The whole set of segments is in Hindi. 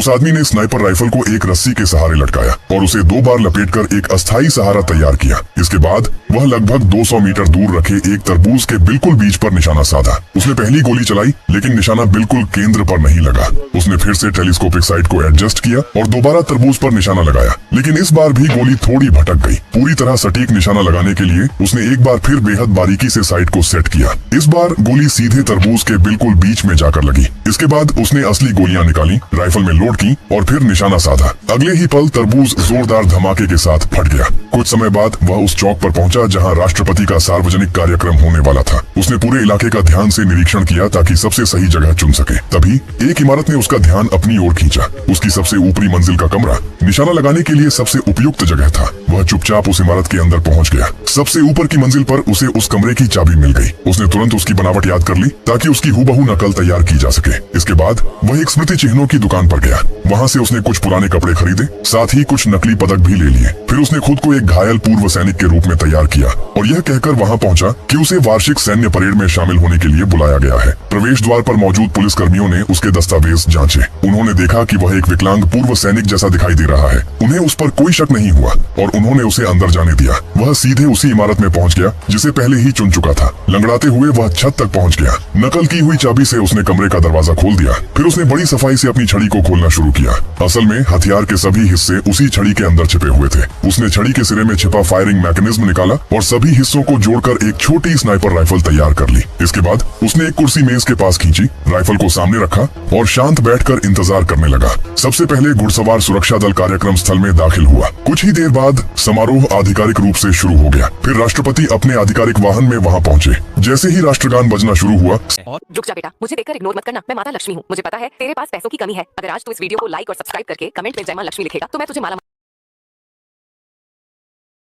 उस आदमी ने स्नाइपर राइफल को एक रस्सी के सहारे लटकाया और उसे 2 बार लपेटकर एक अस्थायी सहारा तैयार किया। इसके बाद वह लगभग 200 मीटर दूर रखे एक तरबूज के बिल्कुल बीच पर निशाना साधा। उसने पहली गोली चलाई, लेकिन निशाना बिल्कुल केंद्र पर नहीं लगा। उसने फिर से टेलीस्कोपिक साइट को एडजस्ट किया और दोबारा तरबूज पर निशाना लगाया, लेकिन इस बार भी गोली थोड़ी भटक गई। पूरी तरह सटीक निशाना लगाने के लिए उसने एक बार फिर बेहद बारीकी से साइट को सेट किया। इस बार गोली सीधे तरबूज के बिल्कुल बीच में जाकर लगी। इसके बाद उसने असली गोलियां निकाली, राइफल में लोड की और फिर निशाना साधा। अगले ही पल तरबूज जोरदार धमाके के साथ फट गया। कुछ समय बाद वह उस चौक पर पहुंचा जहां राष्ट्रपति का सार्वजनिक कार्यक्रम होने वाला था। उसने पूरे इलाके का ध्यान से निरीक्षण किया ताकि सबसे सही जगह चुन सके। तभी एक इमारत ने उसका ध्यान अपनी ओर खींचा। उसकी सबसे ऊपरी मंजिल का कमरा निशाना लगाने के लिए सबसे उपयुक्त जगह था। वह चुपचाप उस इमारत के अंदर पहुंच गया। सबसे ऊपर की मंजिल पर उसे उस कमरे की चाबी मिल गई। उसने तुरंत उसकी बनावट याद कर ली ताकि उसकी हूबहू नकल तैयार की जा सके। इसके बाद वह एक स्मृति चिन्हों की दुकान पर गया। वहाँ से उसने कुछ पुराने कपड़े खरीदे, साथ ही कुछ नकली पदक भी ले लिए। फिर उसने खुद को एक घायल पूर्व सैनिक के रूप में तैयार किया और यह कहकर वहाँ पहुंचा कि उसे वार्षिक सैन्य परेड में शामिल होने के लिए बुलाया गया है। प्रवेश द्वार पर मौजूद पुलिस कर्मियों ने उसके दस्तावेज जांचे। उन्होंने देखा कि वह एक विकलांग पूर्व सैनिक जैसा दिखाई दे रहा है। उन्हें उस पर कोई शक नहीं हुआ और उन्होंने उसे अंदर जाने दिया। वह सीधे उसी इमारत में पहुंच गया जिसे पहले ही चुन चुका था। लंगड़ाते हुए वह छत तक पहुंच गया। नकल की हुई चाबी से उसने कमरे का दरवाजा खोल दिया। फिर उसने बड़ी सफाई से अपनी छड़ी को खोलना शुरू किया। असल में हथियार के सभी हिस्से उसी छड़ी के अंदर छिपे हुए थे। उसने छड़ी के सिरे में छिपा फायरिंग मैकेनिज्म निकाला और सभी हिस्सों को जोड़कर एक छोटी स्नाइपर राइफल तैयार कर ली। इसके बाद उसने एक कुर्सी मेज के पास खींची, राइफल को सामने रखा और शांत बैठकर इंतजार करने लगा। सबसे पहले घुड़सवार सुरक्षा दल कार्यक्रम स्थल में दाखिल हुआ। कुछ ही देर बाद समारोह आधिकारिक रूप से शुरू हो गया। फिर राष्ट्रपति अपने आधिकारिक वाहन में वहाँ पहुँचे। जैसे ही राष्ट्रगान बजना शुरू हुआ, रुक जा बेटा, मुझे देखकर इग्नोर मत करना। मैं माता लक्ष्मी हूँ। मुझे पता है तेरे पास पैसों की कमी है। अगर आज तू इस वीडियो को लाइक और सब्सक्राइब करके कमेंट में जय मां लक्ष्मी लिखेगा तो मैं तुझे माला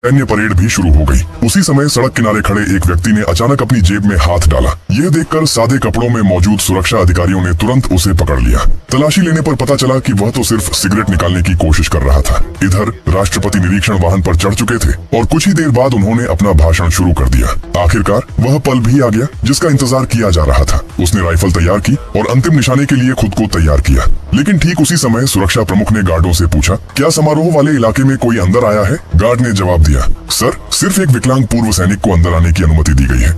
सैन्य परेड भी शुरू हो गई। उसी समय सड़क किनारे खड़े एक व्यक्ति ने अचानक अपनी जेब में हाथ डाला। यह देखकर सादे कपड़ों में मौजूद सुरक्षा अधिकारियों ने तुरंत उसे पकड़ लिया। तलाशी लेने पर पता चला कि वह तो सिर्फ सिगरेट निकालने की कोशिश कर रहा था। इधर राष्ट्रपति निरीक्षण वाहन पर चढ़ चुके थे और कुछ ही देर बाद उन्होंने अपना भाषण शुरू कर दिया। आखिरकार वह पल भी आ गया जिसका इंतजार किया जा रहा था। उसने राइफल तैयार की और अंतिम निशाने के लिए खुद को तैयार किया। लेकिन ठीक उसी समय सुरक्षा प्रमुख ने गार्डों से पूछा, क्या समारोह वाले इलाके में कोई अंदर आया है? गार्ड ने जवाब दिया, सर, सिर्फ एक विकलांग पूर्व सैनिक को अंदर आने की अनुमति दी गई है।